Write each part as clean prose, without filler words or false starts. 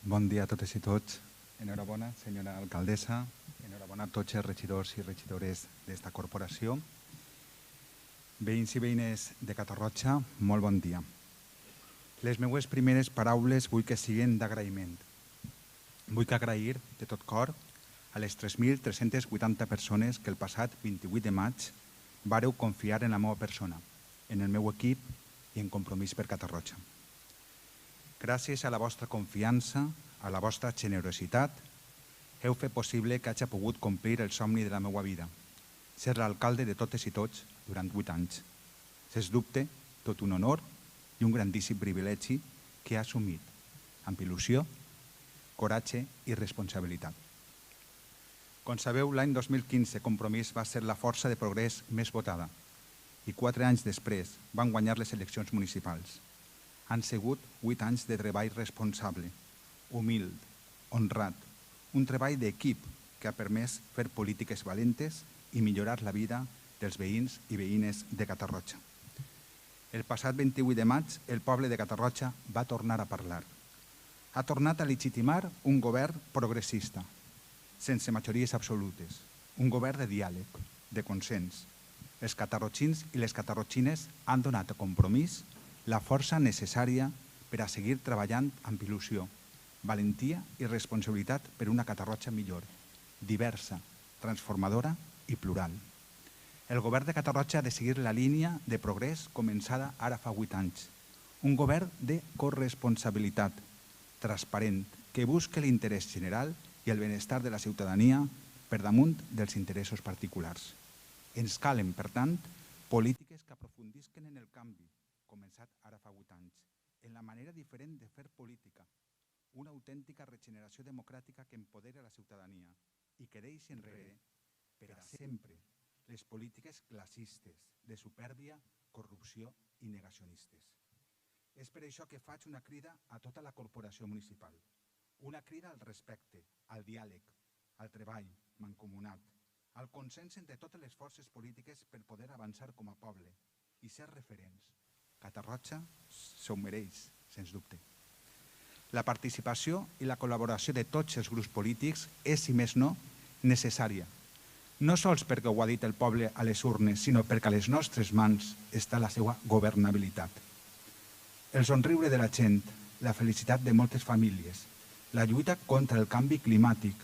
Bon dia a totes i tots. Enhorabona, senyora alcaldessa. Enhorabona a tots els regidors i regidores d'esta corporació. Veïns i veïnes de Catarroja, molt bon dia. Les meues primeres paraules vull que siguin d'agraïment. Vull que agrair de tot cor a les 3.380 persones que el passat 28 de maig vareu confiar en la meva persona, en el meu equip i en Compromís per Catarroja. Gràcies a la vostra confiança, a la vostra generositat, heu fet possible que hagi pogut complir el somni de la meva vida, ser l'alcalde de totes i tots durant 8 anys. Sens dubte, tot un honor i un grandíssim privilegi que he assumit amb il·lusió, coratge i responsabilitat. Com sabeu, l'any 2015 Compromís va ser la força de progrés més votada i 4 anys després van guanyar les eleccions municipals. Han sigut 8 anys de treball responsable, humil, honrat, un treball d'equip que ha permès fer polítiques valentes i millorar la vida dels veïns i veïnes de Catarroja. El passat 28 de maig, el poble de Catarroja va tornar a parlar. Ha tornat a legitimar un govern progressista, sense majories absolutes, un govern de diàleg, de consens. Els catarrotxins i les catarrotxines han donat a Compromís la força necessària per a seguir treballant amb il·lusió, valentia i responsabilitat per una Catarroja millor, diversa, transformadora i plural. El govern de Catarroja ha de seguir la línia de progrés començada ara fa 8 anys. Un govern de corresponsabilitat, transparent, que busca l'interès general i el benestar de la ciutadania per damunt dels interessos particulars. Ens calen, per tant, polítiques que aprofundisquen en el canvi, començat ara fa 8 anys, en la manera diferent de fer política, una autèntica regeneració democràtica que empodera la ciutadania i que deixi enrere, per a sempre, les polítiques classistes, de supèrbia, corrupció i negacionistes. És per això que faig una crida a tota la corporació municipal, una crida al respecte, al diàleg, al treball mancomunat, al consens entre totes les forces polítiques per poder avançar com a poble i ser referents. Catarroja s'ho mereix, sens dubte. La participació i la col·laboració de tots els grups polítics és, si més no, necessària. No sols perquè ho ha dit el poble a les urnes, sinó perquè a les nostres mans està la seva governabilitat. El somriure de la gent, la felicitat de moltes famílies, la lluita contra el canvi climàtic,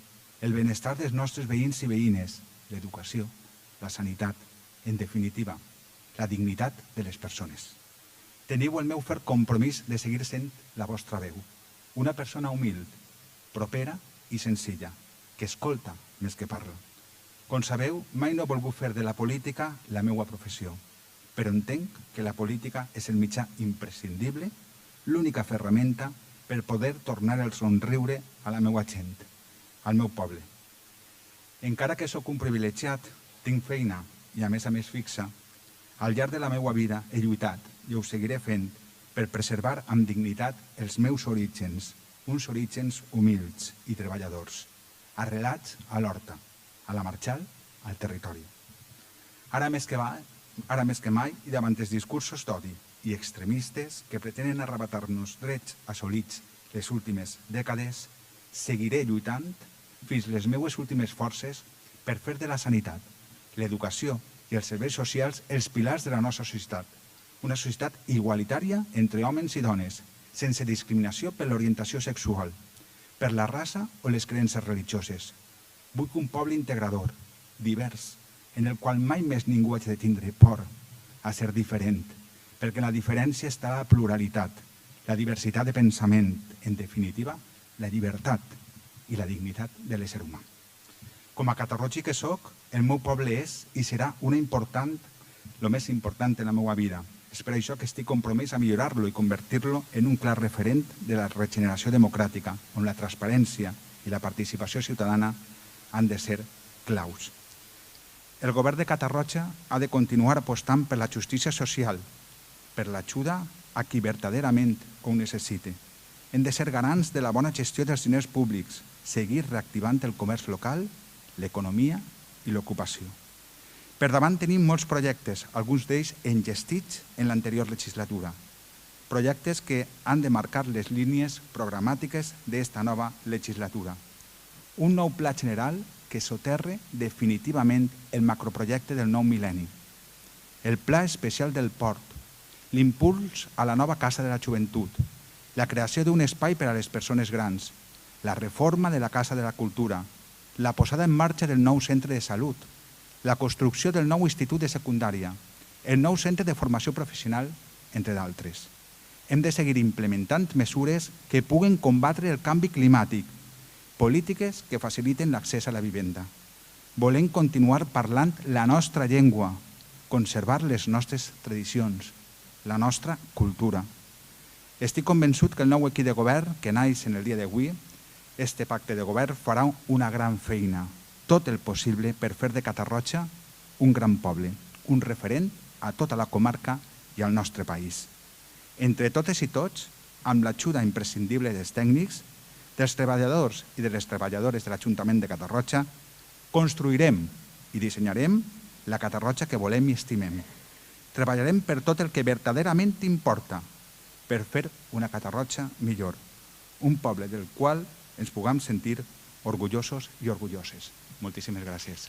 el benestar dels nostres veïns i veïnes, l'educació, la sanitat, en definitiva, la dignitat de les persones. Teniu el meu ferm compromís de seguir sent la vostra veu. Una persona humil, propera i senzilla, que escolta més que parla. Com sabeu, mai no he volgut fer de la política la meva professió, però entenc que la política és el mitjà imprescindible, l'única ferramenta per poder tornar el somriure a la meva gent, al meu poble. Encara que sóc un privilegiat, tinc feina i a més fixa, al llarg de la meva vida he lluitat i ho seguiré fent per preservar amb dignitat els meus orígens, uns orígens humils i treballadors, arrelats a l'horta, a la Marxal, al territori. Ara més que mai i davant els discursos d'odi i extremistes que pretenen arrebatar-nos drets assolits les últimes dècades, seguiré lluitant fins les meves últimes forces per fer de la sanitat, l'educació i els serveis socials els pilars de la nostra societat. Una societat igualitària entre homes i dones, sense discriminació per l'orientació sexual, per la raça o les creences religioses. Vull un poble integrador, divers, en el qual mai més ningú hagi de tindre por a ser diferent, perquè la diferència està a la pluralitat, la diversitat de pensament, en definitiva, la llibertat i la dignitat de l'ésser humà. Com a catarrogi que soc, el meu poble és i serà el més important en la meva vida. És per això que estic compromès a millorar-lo i convertir-lo en un clar referent de la regeneració democràtica, on la transparència i la participació ciutadana han de ser claus. El govern de Catarroja ha de continuar apostant per la justícia social, per l'ajuda a qui verdaderament ho necessite. Hem de ser garants de la bona gestió dels diners públics, seguir reactivant el comerç local, l'economia i l'ocupació. Per davant tenim molts projectes, alguns d'ells enllestits en l'anterior legislatura. projectes que han de marcar les línies programàtiques d'esta nova legislatura. Un nou pla general que soterre definitivament el macroprojecte del nou mil·lenni. El pla especial del port, l'impuls a la nova Casa de la Joventut, la creació d'un espai per a les persones grans, la reforma de la Casa de la Cultura, la posada en marxa del nou centre de salut, la construcció del nou institut de secundària, el nou centre de formació professional, entre d'altres. Hem de seguir implementant mesures que puguen combatre el canvi climàtic, polítiques que faciliten l'accés a la vivenda. Volem continuar parlant la nostra llengua, conservar les nostres tradicions, la nostra cultura. Estic convençut que el nou equip de govern que naix en el dia d'avui, este pacte de govern, farà una gran feina, tot el possible per fer de Catarroja un gran poble, un referent a tota la comarca i al nostre país. Entre totes i tots, amb l'ajuda imprescindible dels tècnics, dels treballadors i de les treballadores de l'Ajuntament de Catarroja, construirem i dissenyarem la Catarroja que volem i estimem. Treballarem per tot el que verdaderament importa, per fer una Catarroja millor, un poble del qual ens puguem sentir orgullosos i orgulloses. Moltíssimes gràcies.